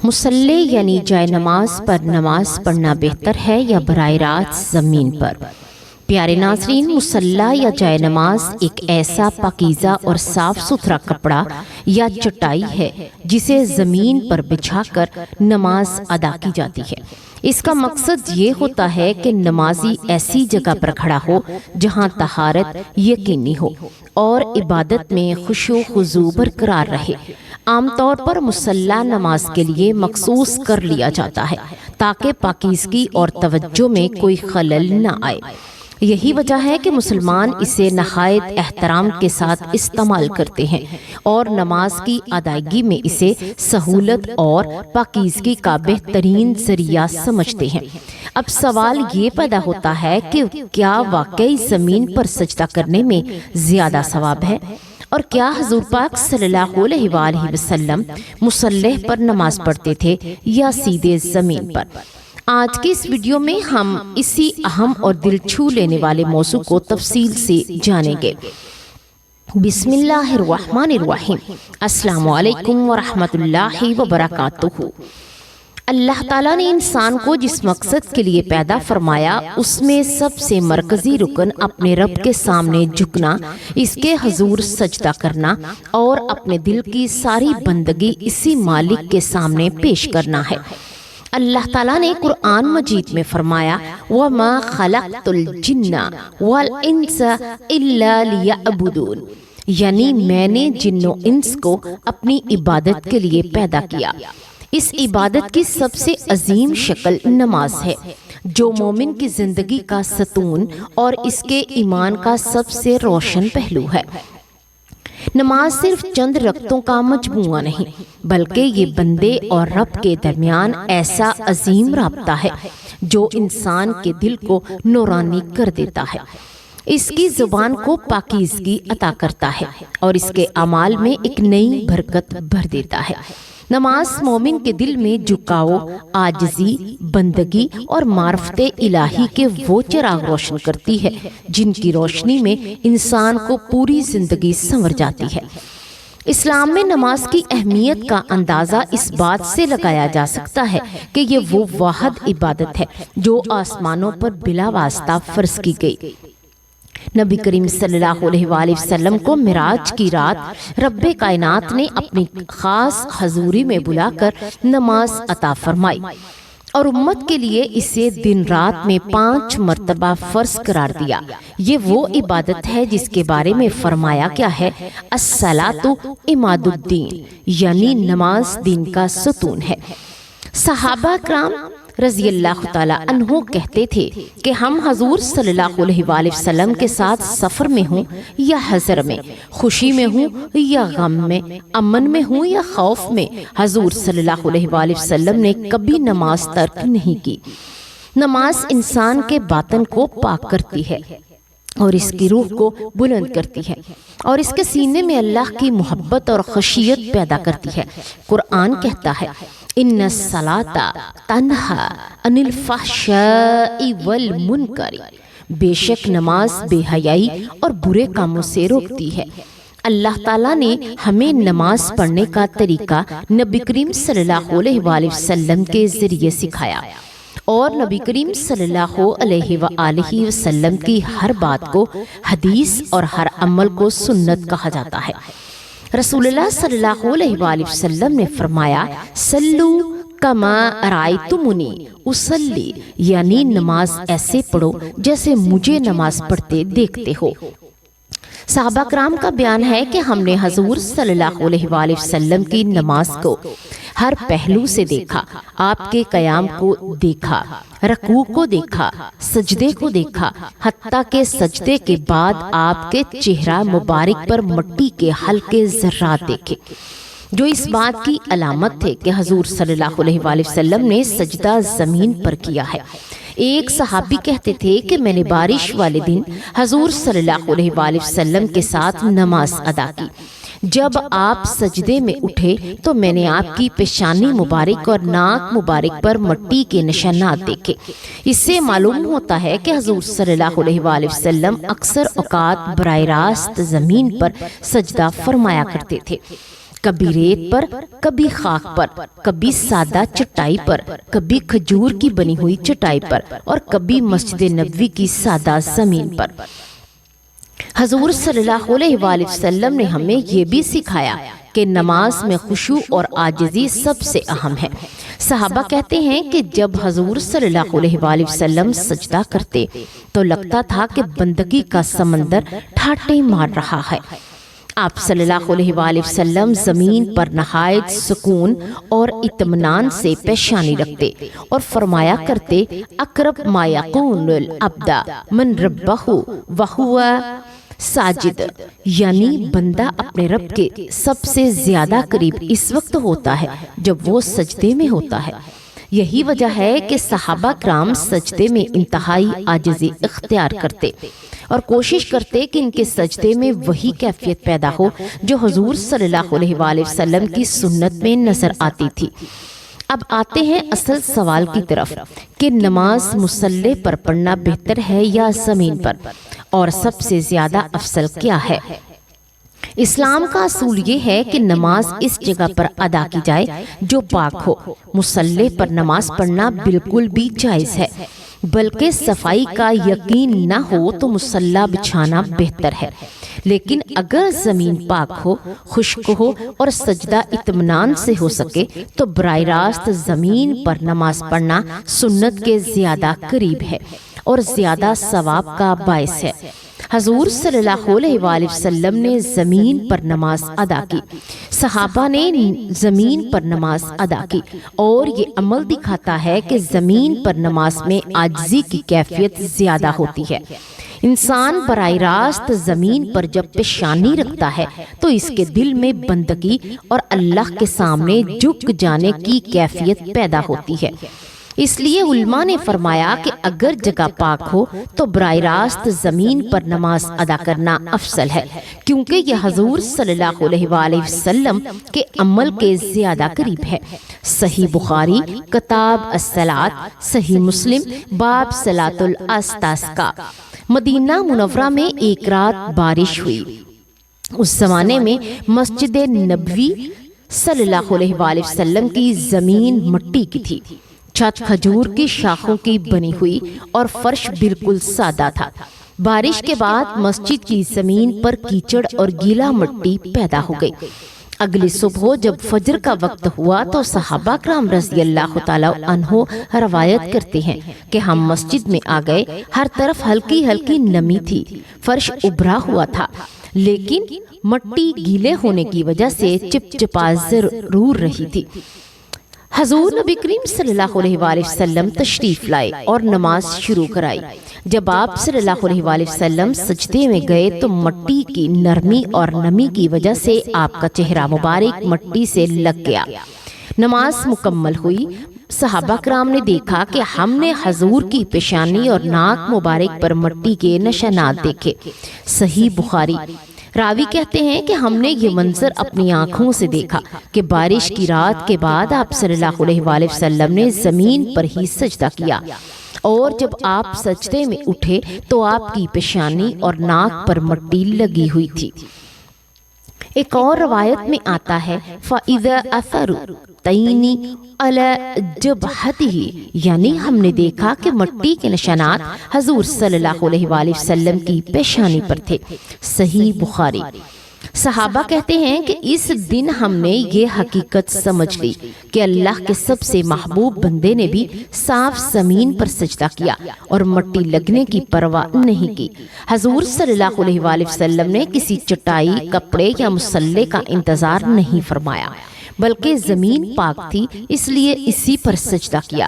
مصلی یعنی جائے نماز پر نماز پڑھنا بہتر ہے یا براہ راست زمین پر؟ پیارے ناظرین، مصلی یا جائے نماز ایک ایسا پاکیزہ اور صاف ستھرا کپڑا یا چٹائی ہے جسے زمین پر بچھا کر نماز ادا کی جاتی ہے۔ اس کا مقصد یہ ہوتا ہے کہ نمازی ایسی جگہ پر کھڑا ہو جہاں طہارت یقینی ہو اور عبادت میں خشوع و خضوع برقرار رہے۔ عام طور پر مصلی نماز کے لیے مخصوص کر لیا جاتا ہے تاکہ پاکیزگی اور توجہ میں کوئی خلل نہ آئے۔ یہی وجہ ہے کہ مسلمان اسے نہایت احترام کے ساتھ استعمال کرتے ہیں اور نماز کی ادائیگی میں اسے سہولت اور پاکیزگی کا بہترین ذریعہ سمجھتے ہیں۔ اب سوال یہ پیدا ہوتا ہے کہ کیا واقعی زمین پر سجدہ کرنے میں زیادہ ثواب ہے؟ اور کیا حضور پاک صلی اللہ علیہ وآلہ وسلم مصلی پر نماز پڑھتے تھے یا سیدھے زمین پر؟ آج کی اس ویڈیو میں ہم اسی اہم اور دل چھو لینے والے موضوع کو تفصیل سے جانیں گے۔ بسم اللہ الرحمن الرحیم۔ السلام علیکم ورحمۃ اللہ وبرکاتہ۔ اللہ تعالیٰ نے انسان کو جس مقصد کے لیے پیدا فرمایا اس میں سب سے مرکزی رکن اپنے رب کے سامنے جھکنا، اس کے حضور سجدہ کرنا اور اپنے دل کی ساری بندگی اسی مالک کے سامنے پیش کرنا ہے۔ اللہ تعالیٰ نے قرآن مجید میں فرمایا وَمَا خَلَقْتُ الْجِنَّ وَالْإِنسَ إِلَّا لِيَعْبُدُونَ، یعنی میں نے جن و انس کو اپنی عبادت کے لیے پیدا کیا۔ اس عبادت کی سب سے عظیم شکل نماز ہے جو مومن کی زندگی کا ستون اور اس کے ایمان کا سب سے روشن پہلو ہے۔ نماز صرف چند رکعتوں کا مجموعہ نہیں بلکہ یہ بندے اور رب کے درمیان ایسا عظیم رابطہ ہے جو انسان کے دل کو نورانی کر دیتا ہے، اس کی زبان کو پاکیزگی عطا کرتا ہے اور اس کے اعمال میں ایک نئی برکت بھر دیتا ہے۔ نماز مومن کے دل میں جھکاؤ، عاجزی، بندگی اور معرفت الہی کے وہ چراغ روشن کرتی ہے جن کی روشنی میں انسان کو پوری زندگی سنور جاتی ہے۔ اسلام میں نماز کی اہمیت کا اندازہ اس بات سے لگایا جا سکتا ہے کہ یہ وہ واحد عبادت ہے جو آسمانوں پر بلا واسطہ فرض کی گئی۔ نبی کریم صلی اللہ علیہ وآلہ وسلم کو معراج کی رات رب کائنات نے اپنی خاص حضوری میں بلا کر نماز عطا فرمائی اور امت کے لیے اسے دن رات میں 5 مرتبہ فرض قرار دیا۔ یہ وہ عبادت ہے جس کے بارے میں فرمایا کیا ہے الصلاۃ عماد الدین، یعنی نماز دین کا ستون ہے۔ صحابہ کرام رضی اللہ تعالی عنہ کہتے تھے کہ ہم حضور صلی اللہ علیہ وآلہ وسلم کے ساتھ سفر میں ہوں یا حضر میں، خوشی میں ہوں یا غم میں، امن میں ہوں یا خوف میں، حضور صلی اللہ علیہ وآلہ وسلم نے کبھی نماز ترک نہیں کی۔ نماز انسان کے باطن کو پاک کرتی ہے اور اس کی روح کو بلند کرتی ہے اور اس کے سینے میں اللہ کی محبت اور خشیت پیدا کرتی ہے۔ قرآن کہتا ہے ان الصلاۃ تنہی عن الفحشاء والمنکر، بے شک نماز بے حیائی اور برے کاموں سے روکتی ہے۔ اللہ تعالیٰ نے ہمیں نماز پڑھنے کا طریقہ نبی کریم صلی اللہ علیہ وآلہ وسلم کے ذریعے سکھایا اور نبی کریم صلی اللہ علیہ وآلہ وسلم کی ہر بات کو حدیث اور ہر عمل کو سنت کہا جاتا ہے۔ رسول اللہ صلی اللہ علیہ وآلہ وسلم نے فرمایا صلو کما رأیتمونی اصلی، یعنی نماز ایسے پڑھو جیسے مجھے نماز پڑھتے دیکھتے ہو۔ صحابہ کرام کا بیان ہے کہ ہم نے حضور صلی اللہ علیہ وآلہ وسلم کی نماز کو ہر پہلو سے دیکھا، آپ کے قیام کو دیکھا، رکوع کو دیکھا، سجدے کو دیکھا، حتیٰ کہ سجدے کے بعد آپ کے چہرہ مبارک پر مٹی کے ہلکے ذرات دیکھے جو اس بات کی علامت تھے کہ حضور صلی اللہ علیہ وآلہ وسلم نے سجدہ زمین پر کیا ہے۔ ایک صحابی کہتے تھے کہ میں نے بارش والے دن حضور صلی اللہ علیہ وآلہ وسلم کے ساتھ نماز ادا کی۔ جب آپ سجدے میں اٹھے تو میں نے آپ کی پیشانی مبارک اور ناک مبارک پر مٹی کے نشانات دیکھے۔ اس سے معلوم ہوتا ہے کہ حضور صلی اللہ علیہ وآلہ وسلم اکثر اوقات براہ راست زمین پر سجدہ فرمایا کرتے تھے۔ کبھی ریت پر، کبھی خاک پر، کبھی سادہ چٹائی پر، کبھی کھجور کی بنی ہوئی چٹائی پر، اور کبھی مسجد نبوی کی سادہ زمین پر۔ حضور صلی اللہ علیہ وآلہ وسلم نے ہمیں یہ بھی سکھایا کہ نماز میں خشوع اور عاجزی سب سے اہم ہے۔ صحابہ کہتے ہیں کہ جب حضور صلی اللہ علیہ وآلہ وسلم سجدہ کرتے تو لگتا تھا کہ بندگی کا سمندر ٹھاٹے مار رہا ہے۔ آپ صلی اللہ علیہ وآلہ وسلم زمین پر نہایت سکون اور اطمینان سے پیشانی رکھتے اور فرمایا کرتے، اقرب ما یکون العبد من ربہ وہو ساجد، یعنی بندہ اپنے رب کے سب سے زیادہ قریب اس وقت ہوتا ہے جب وہ سجدے میں ہوتا ہے۔ یہی وجہ ہے کہ صحابہ کرام سجدے میں انتہائی عاجزی اختیار کرتے اور کوشش کرتے کہ ان کے سجدے میں وہی کیفیت پیدا ہو جو حضور صلی اللہ علیہ وآلہ وسلم کی سنت میں نظر آتی تھی۔ اب آتے ہیں اصل سوال کی طرف کہ نماز مصلی پر پڑھنا بہتر ہے یا زمین پر، اور سب سے زیادہ افضل کیا ہے؟ اسلام کا اصول یہ ہے کہ نماز اس جگہ پر ادا کی جائے جو پاک ہو۔ مصلی پر نماز پڑھنا بالکل بھی جائز ہے، بلکہ صفائی کا یقین نہ ہو تو مصلی بچھانا بہتر ہے۔ لیکن اگر زمین پاک ہو، خشک ہو اور سجدہ اطمینان سے ہو سکے تو براہ راست زمین پر نماز پڑھنا سنت کے زیادہ قریب ہے اور زیادہ ثواب کا باعث ہے۔ حضور صلی اللہ علیہ وآلہ وسلم نے زمین پر نماز ادا کی، صحابہ نے زمین پر نماز ادا کی، اور یہ عمل دکھاتا ہے کہ زمین پر نماز میں عاجزی کی کیفیت زیادہ ہوتی ہے۔ انسان براہ راست زمین پر جب پیشانی رکھتا ہے تو اس کے دل میں بندگی اور اللہ کے سامنے جھک جانے کی کیفیت پیدا ہوتی ہے۔ اس لیے علماء نے فرمایا کہ اگر جگہ پاک ہو تو براہ راست زمین پر نماز ادا کرنا افضل ہے، کیونکہ یہ حضور صلی اللہ علیہ وآلہ وسلم کے عمل کے زیادہ قریب ہے۔ صحیح بخاری کتاب الصلاۃ، صحیح مسلم باب صلاۃ الاستسقاء۔ مدینہ منورہ میں ایک رات بارش ہوئی۔ اس زمانے میں مسجد نبوی صلی اللہ علیہ وآلہ وسلم کی زمین مٹی کی تھی، چھت کھجور کی شاخوں کی بنی ہوئی اور فرش بالکل سادہ تھا۔ بارش کے بعد مسجد کی زمین پر کیچڑ اور گیلا مٹی پیدا ہو گئی۔ اگلی صبح جب فجر کا وقت ہوا تو صحابہ کرام رضی اللہ تعالیٰ عنہ روایت کرتے ہیں کہ ہم مسجد میں آ گئے، ہر طرف ہلکی ہلکی نمی تھی، فرش ابھرا ہوا تھا، لیکن مٹی گیلے ہونے کی وجہ سے چپچپا ضرور رہی تھی۔ حضور نبی کریم صلی اللہ علیہ وآلہ وسلم تشریف لائے اور نماز شروع کرائی۔ جب آپ صلی اللہ علیہ وآلہ وسلم سجدے میں گئے تو مٹی کی نرمی اور نمی کی وجہ سے آپ کا چہرہ مبارک مٹی سے لگ گیا۔ نماز مکمل ہوئی۔ صحابہ کرام نے دیکھا کہ ہم نے حضور کی پیشانی اور ناک مبارک پر مٹی کے نشانات دیکھے۔ صحیح بخاری۔ راوی کہتے ہیں کہ ہم نے یہ منظر اپنی آنکھوں سے دیکھا کہ بارش کی رات کے بعد آپ صلی اللہ علیہ وآلہ وسلم نے زمین پر ہی سجدہ کیا، اور جب آپ سجدے میں اٹھے تو آپ کی پیشانی اور ناک پر مٹی لگی ہوئی تھی۔ ایک اور روایت میں آتا ہے فَإِذَا أَثَرُ تَيْنِ عَلَى جَبْهَتِهِ، یعنی ہم نے دیکھا کہ مٹی کے نشانات حضور صلی اللہ علیہ وآلہ وسلم کی پیشانی پر تھے۔ صحیح بخاری۔ صحابہ کہتے ہیں کہ اس دن ہم نے یہ حقیقت سمجھ لی کہ اللہ کے سب سے محبوب بندے نے بھی صاف زمین پر سجدہ کیا اور مٹی لگنے کی پرواہ نہیں کی۔ حضور صلی اللہ علیہ وآلہ وسلم نے کسی چٹائی، کپڑے یا مصلی کا انتظار نہیں فرمایا، بلکہ زمین پاک تھی اس لیے اسی پر سجدہ کیا۔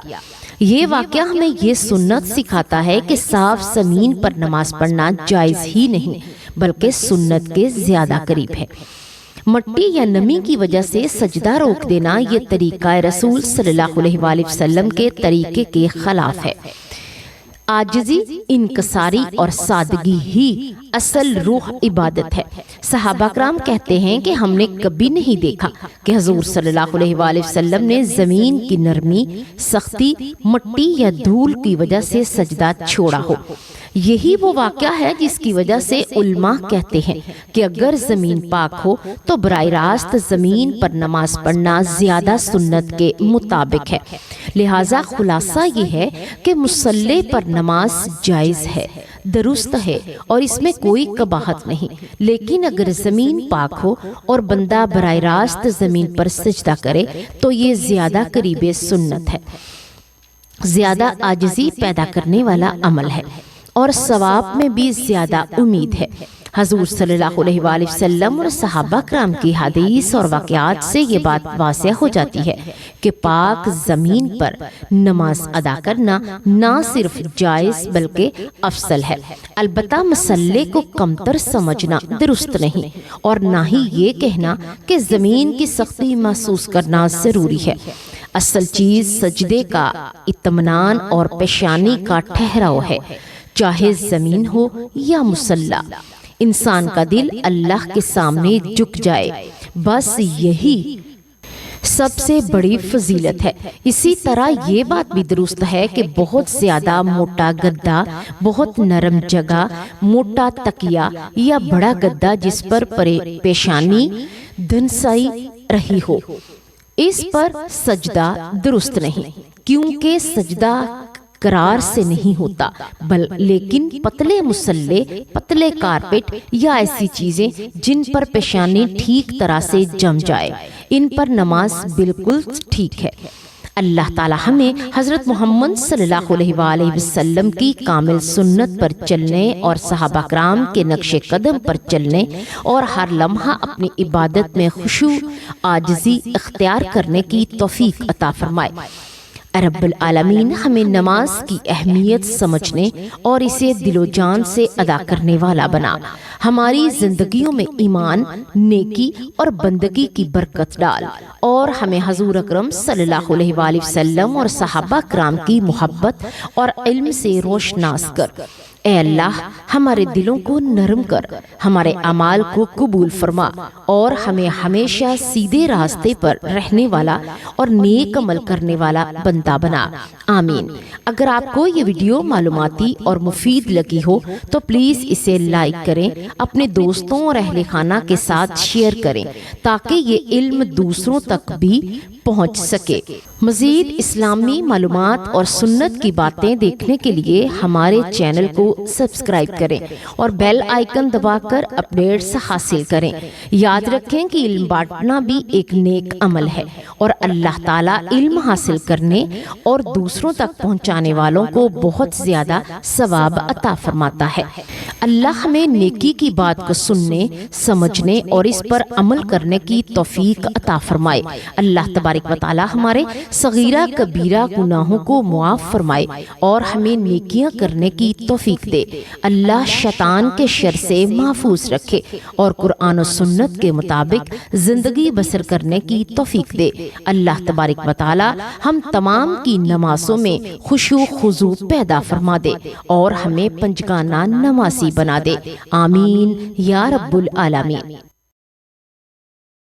یہ واقعہ ہمیں یہ سنت سکھاتا ہے کہ صاف زمین پر نماز پڑھنا جائز ہی نہیں بلکہ سنت کے زیادہ قریب ہے۔ مٹی یا نمی کی وجہ سے سجدہ روک دینا یہ طریقہ رسول صلی اللہ علیہ وآلہ وسلم کے طریقے کے خلاف ہے۔ عاجزی، انکساری اور سادگی ہی اصل روح عبادت ہے۔ صحابہ کرام کہتے ہیں کہ ہم نے کبھی نہیں دیکھا کہ حضور صلی اللہ علیہ وآلہ وسلم نے زمین کی نرمی، سختی، مٹی یا دھول کی وجہ سے سجدہ چھوڑا ہو۔ یہی وہ واقعہ ہے جس کی وجہ سے علماء کہتے ہیں کہ اگر زمین پاک ہو تو براہ راست زمین پر نماز پڑھنا زیادہ سنت کے مطابق ہے۔ لہٰذا خلاصہ یہ ہے کہ مصلی پر نماز جائز ہے، درست ہے اور اس میں کوئی قباحت نہیں، لیکن اگر زمین پاک ہو اور بندہ براہ راست زمین پر سجدہ کرے تو یہ زیادہ قریب سنت ہے، زیادہ عاجزی پیدا کرنے والا عمل ہے اور ثواب میں بھی زیادہ امید ہے۔ حضور صلی اللہ علیہ وآلہ وسلم اور صحابہ کرام کی حدیث اور واقعات سے یہ بات واضح ہو جاتی ہے کہ پاک زمین پر نماز ادا کرنا نہ صرف جائز بلکہ افضل ہے۔ البتہ مسئلے کو کمتر سمجھنا درست نہیں اور نہ ہی یہ کہنا کہ زمین کی سختی محسوس کرنا ضروری ہے۔ اصل چیز سجدے کا اطمینان اور پیشانی کا ٹھہراؤ ہے، چاہے زمین ہو یا مصلی۔ انسان کا دل اللہ کے سامنے جھک جائے، بس یہی سب سے بڑی فضیلت ہے۔ اسی طرح یہ بات بھی درست ہے کہ بہت زیادہ موٹا گدا، بہت نرم جگہ، موٹا تکیہ یا بڑا گدا جس پر پیشانی دھنسائی رہی ہو، اس پر سجدہ درست نہیں، کیونکہ سجدہ قرار سے نہیں ہوتا، لیکن پتلے مصلی، پتلے کارپٹ یا ایسی چیزیں جن پر پیشانی ٹھیک طرح سے جم جائے، ان پر نماز بالکل ٹھیک ہے۔ اللہ تعالی ہمیں حضرت محمد صلی اللہ علیہ وآلہ وسلم کی کامل سنت پر چلنے اور صحابہ کرام کے نقش قدم پر چلنے اور ہر لمحہ اپنی عبادت میں خشوع عاجزی اختیار کرنے کی توفیق عطا فرمائے۔ رب العالمین ہمیں نماز کی اہمیت سمجھنے اور اسے دل و جان سے ادا کرنے والا بنا، ہماری زندگیوں میں ایمان، نیکی اور بندگی کی برکت ڈال اور ہمیں حضور اکرم صلی اللہ علیہ وآلہ وسلم اور صحابہ کرام کی محبت اور علم سے روشناس کر۔ اے اللہ، ہمارے دلوں کو نرم کر، ہمارے اعمال کو قبول فرما اور ہمیں ہمیشہ سیدھے راستے پر رہنے والا اور نیک عمل کرنے والا بندہ بنا، آمین۔ اگر آپ کو یہ ویڈیو معلوماتی اور مفید لگی ہو تو پلیز اسے لائک کریں، اپنے دوستوں اور اہل خانہ کے ساتھ شیئر کریں تاکہ یہ علم دوسروں تک بھی پہنچ سکے۔ مزید اسلامی معلومات اور سنت کی باتیں دیکھنے کے لیے ہمارے چینل کو سبسکرائب کریں اور بیل آئیکن دبا کر اپڈیٹس حاصل کریں۔ یاد رکھیں کہ علم بانٹنا بھی ایک نیک عمل ہے اور اللہ تعالیٰ علم حاصل کرنے اور دوسروں تک پہنچانے والوں کو بہت زیادہ ثواب عطا فرماتا ہے۔ اللہ ہمیں نیکی کی بات کو سننے، سمجھنے اور اس پر عمل کرنے کی توفیق عطا فرمائے۔ اللہ تبارک و تعالی ہمارے صغیرہ کبیرہ گناہوں کو معاف فرمائے اور ہمیں نیکیاں کرنے کی توفیق دے۔ اللہ شیطان کے شر سے محفوظ رکھے اور قرآن و سنت کے مطابق زندگی بسر کرنے کی توفیق دے۔ اللہ تبارک و تعالی ہم تمام کی نمازوں میں خشوع خضوع پیدا فرما دے اور ہمیں پنجگانہ نمازی بنا دے، آمین یا رب العالمین۔